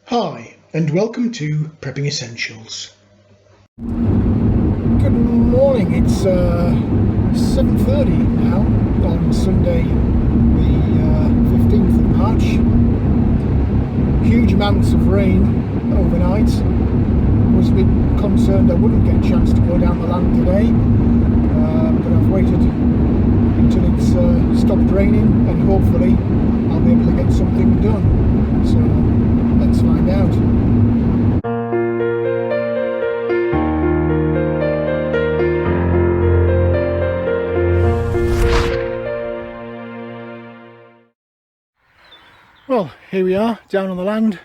Hi, and welcome to Prepping Essentials. Good morning, it's 7:30 now on Sunday the 15th of March. Huge amounts of rain overnight. Was a bit concerned I wouldn't get a chance to go down the land today, but I've waited until it's stopped raining and hopefully I'll be able to get something done. So let's find out. Well, here we are down on the land.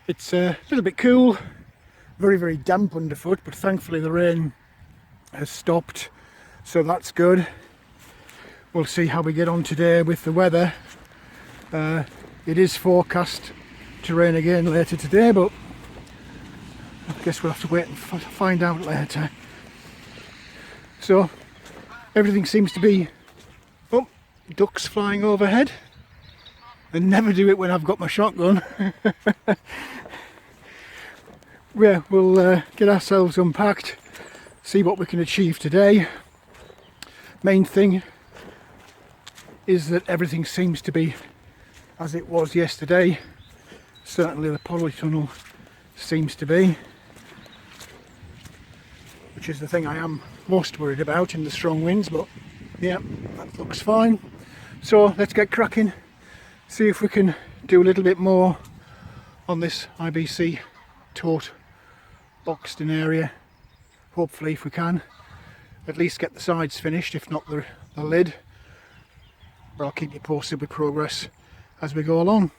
It's a little bit cool, very damp underfoot, but thankfully the rain has stopped, so that's good. We'll see how we get on today with the weather. It is forecast to rain again later today, but I guess we'll have to wait and find out later. So everything seems to be, oh, ducks flying overhead. I never do it when I've got my shotgun. Yeah, we'll get ourselves unpacked, see what we can achieve today. Main thing is that everything seems to be as it was yesterday. Certainly the polytunnel seems to be, which is the thing I am most worried about in the strong winds, but yeah, that looks fine. So let's get cracking. See if we can do a little bit more on this IBC tote boxed in area. Hopefully, if we can, at least get the sides finished, if not the lid. But I'll keep you posted with progress as we go along.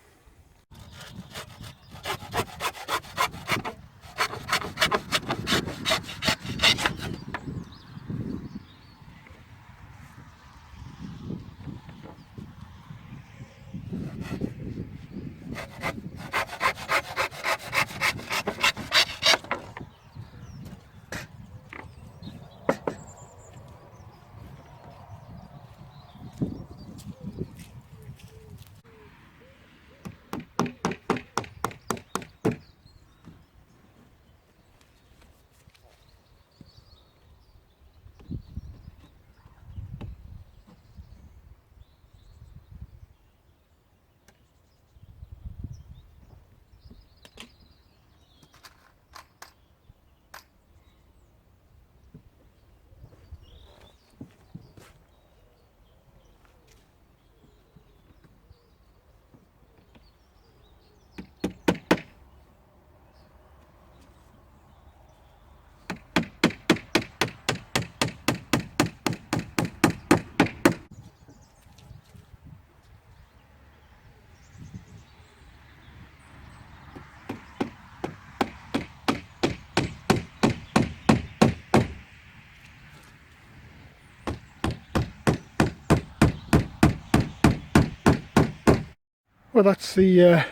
Well, that's the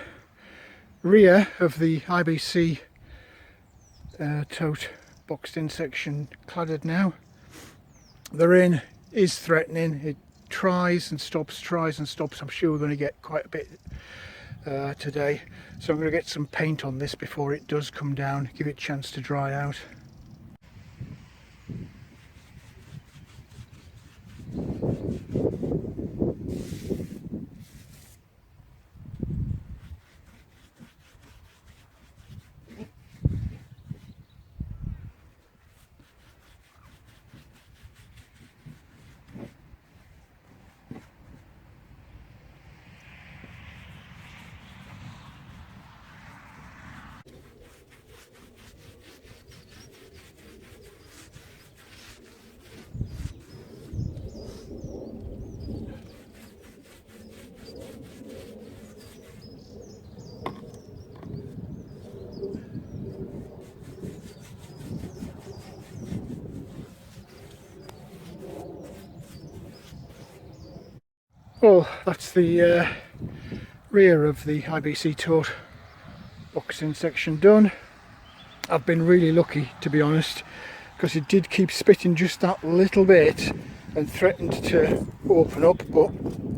rear of the IBC tote boxed in section cladded now. The rain is threatening. It tries and stops, tries and stops. I'm sure we're going to get quite a bit today, so I'm going to get some paint on this before it does come down, give it a chance to dry out. Well, that's the rear of the IBC tote boxing section done. I've been really lucky, to be honest, because it did keep spitting just that little bit and threatened to open up, but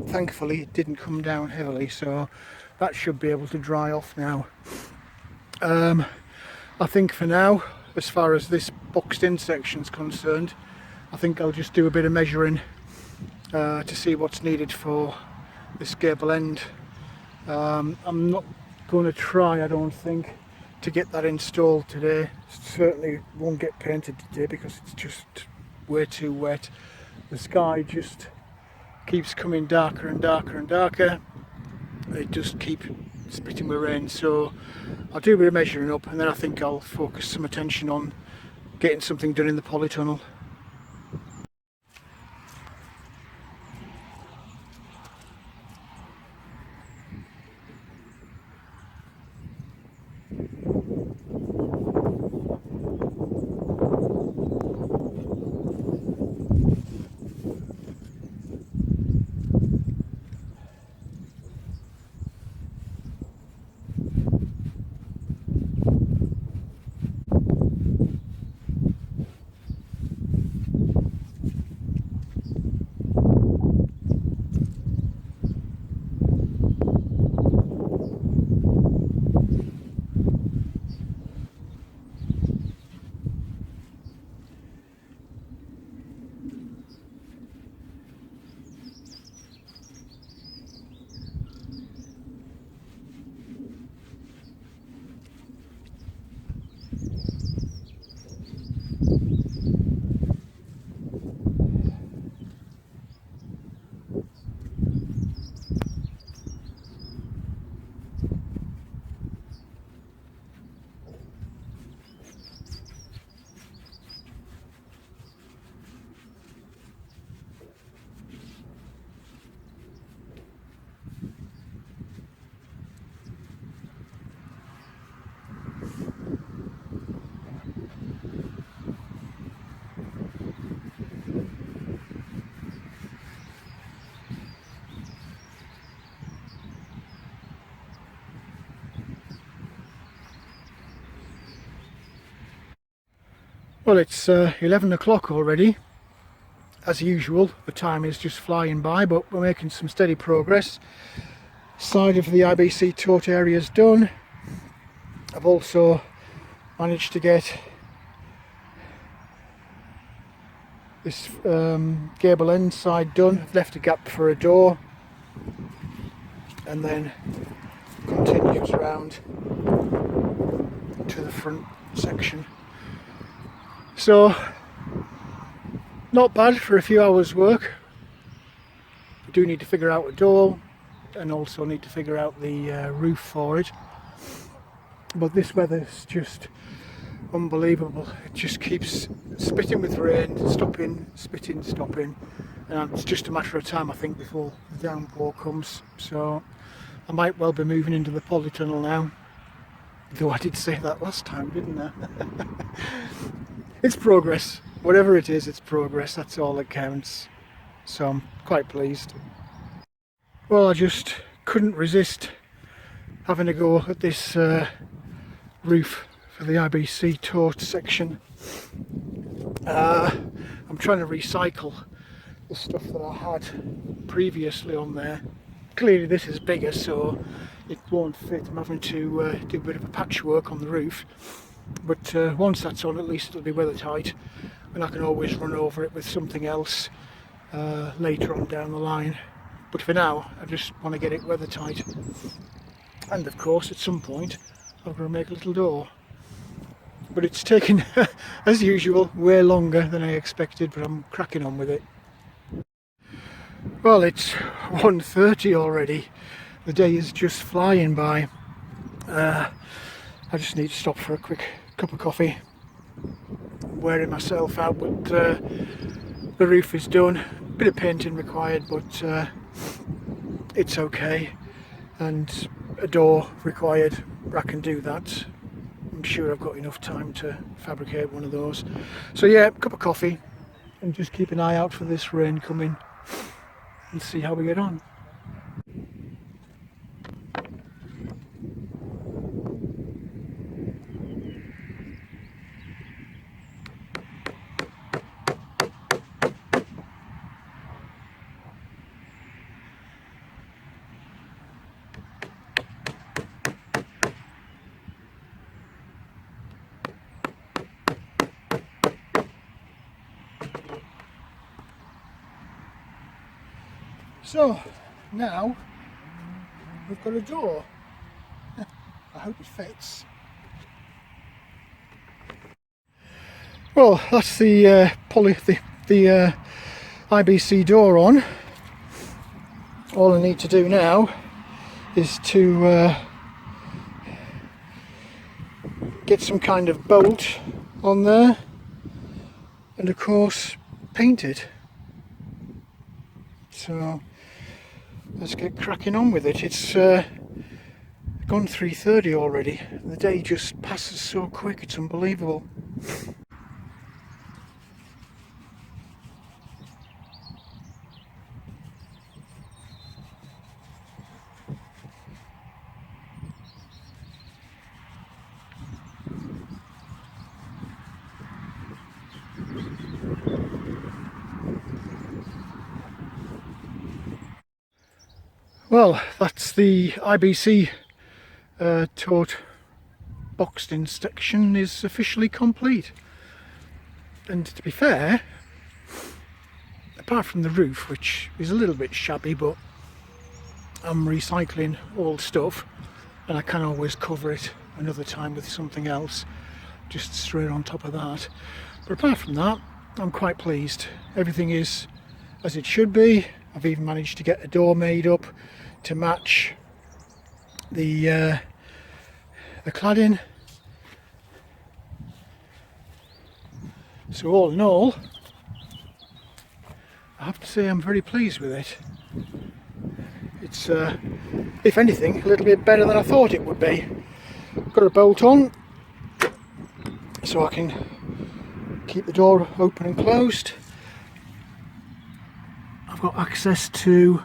thankfully it didn't come down heavily, so that should be able to dry off now. I think for now, as far as this boxed in section is concerned, I think I'll just do a bit of measuring to see what's needed for this gable end. I'm not going to try, I don't think, to get that installed today. Certainly won't get painted today because it's just way too wet. The sky just keeps coming darker and darker and darker. It just keeps spitting with rain, so I'll do a bit of measuring up, and then I think I'll focus some attention on getting something done in the polytunnel. Well, it's 11 o'clock already. As usual, the time is just flying by, but we're making some steady progress. Side of the IBC tote area is done. I've also managed to get this gable end side done. I've left a gap for a door, and then continues around to the front section. So, not bad for a few hours work. I do need to figure out a door, and also need to figure out the roof for it. But this weather's just unbelievable. It just keeps spitting with rain, stopping, spitting, stopping, and it's just a matter of time, I think, before the downpour comes. So I might well be moving into the polytunnel now, though I did say that last time, didn't I? It's progress. Whatever it is, it's progress. That's all that counts. So I'm quite pleased. Well, I just couldn't resist having a go at this roof for the IBC tote section. I'm trying to recycle the stuff that I had previously on there. Clearly this is bigger, so it won't fit. I'm having to do a bit of a patchwork on the roof. But once that's on, at least it'll be weather tight, and I can always run over it with something else later on down the line. But for now, I just want to get it weather tight. And of course, at some point, I'm going to make a little door. But it's taken, as usual, way longer than I expected, but I'm cracking on with it. Well, it's 1:30 already. The day is just flying by. I just need to stop for a quick cup of coffee. I'm wearing myself out, but the roof is done. A bit of painting required, but it's okay. And a door required. I can do that. I'm sure I've got enough time to fabricate one of those. So yeah, cup of coffee, and just keep an eye out for this rain coming and see how we get on. So now we've got a door. I hope it fits. Well, that's the IBC door on. All I need to do now is to get some kind of bolt on there and of course paint it. So let's get cracking on with it. It's gone 3:30 already. The day just passes so quick, it's unbelievable. Well, that's the IBC taught boxed in section is officially complete. And to be fair, apart from the roof, which is a little bit shabby, but I'm recycling old stuff and I can always cover it another time with something else just straight on top of that. But apart from that, I'm quite pleased. Everything is as it should be. I've even managed to get a door made up to match the cladding. So all in all, I have to say I'm very pleased with it. It's, if anything, a little bit better than I thought it would be. Got a bolt on so I can keep the door open and closed. I've got access to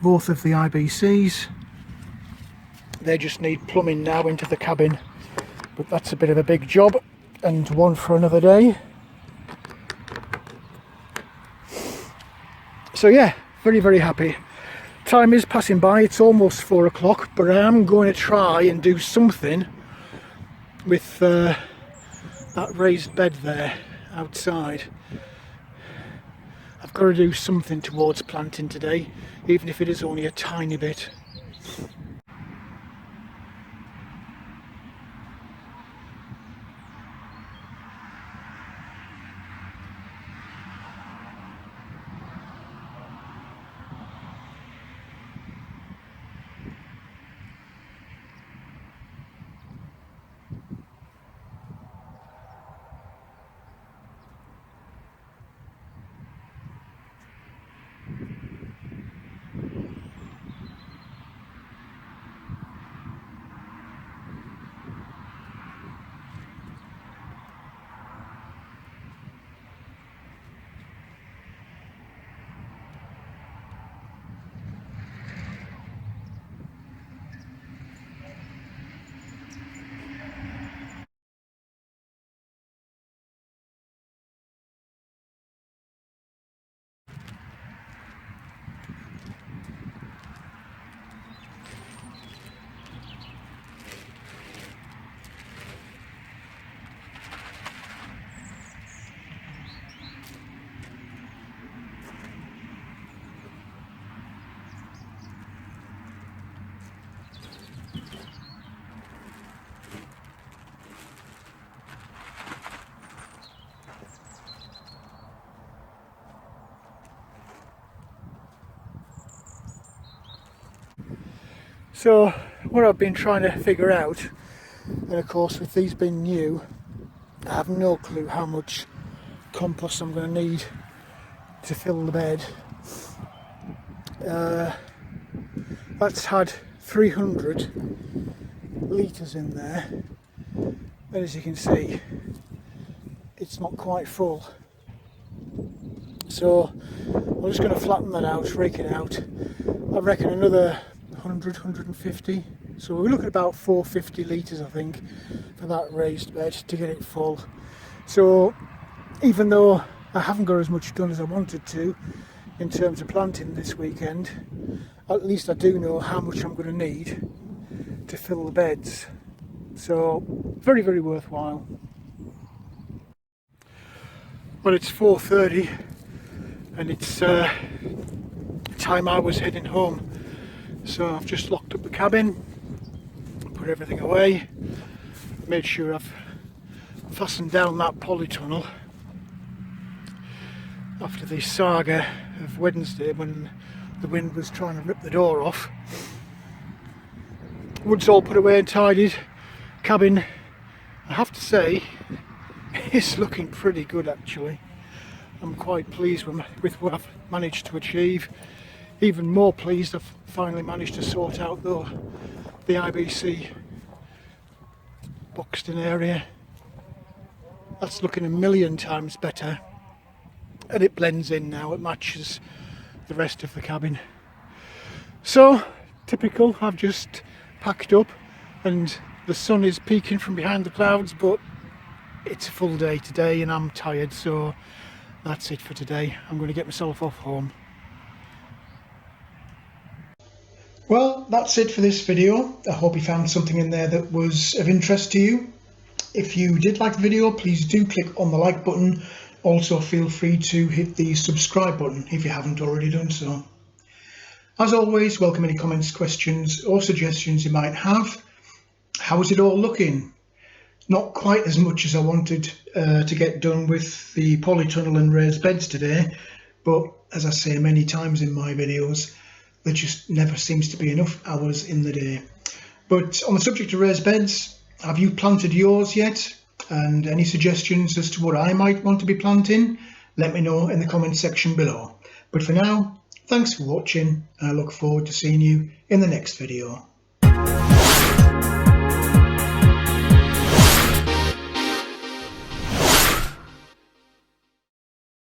both of the IBCs. They just need plumbing now into the cabin, but that's a bit of a big job and one for another day. So yeah, very, very happy. Time is passing by, it's almost 4 o'clock, but I am going to try and do something with that raised bed there outside. I've got to do something towards planting today, even if it is only a tiny bit. So what I've been trying to figure out, and of course with these being new, I have no clue how much compost I'm going to need to fill the bed. That's had 300 litres in there, and as you can see it's not quite full. So I'm just going to flatten that out, rake it out. I reckon another 100, 150. So we're looking at about 450 litres I think for that raised bed to get it full. So even though I haven't got as much done as I wanted to in terms of planting this weekend, at least I do know how much I'm going to need to fill the beds. So very, very worthwhile. Well, it's 4:30 and it's time I was heading home. So I've just locked up the cabin, put everything away, made sure I've fastened down that polytunnel after the saga of Wednesday when the wind was trying to rip the door off. Wood's all put away and tidied. Cabin, I have to say, is looking pretty good actually. I'm quite pleased with what I've managed to achieve. Even more pleased I've finally managed to sort out the IBC Buxton area. That's looking a million times better, and it blends in now, it matches the rest of the cabin. So, typical, I've just packed up and the sun is peeking from behind the clouds, but it's a full day today and I'm tired, so that's it for today. I'm going to get myself off home. Well, that's it for this video. I hope you found something in there that was of interest to you. If you did like the video, please do click on the like button. Also feel free to hit the subscribe button if you haven't already done so. As always, welcome any comments, questions or suggestions you might have. How is it all looking? Not quite as much as I wanted to get done with the polytunnel and raised beds today, but as I say many times in my videos, there just never seems to be enough hours in the day. But on the subject of raised beds, have you planted yours yet? And any suggestions as to what I might want to be planting? Let me know in the comment section below. But for now, thanks for watching, and I look forward to seeing you in the next video.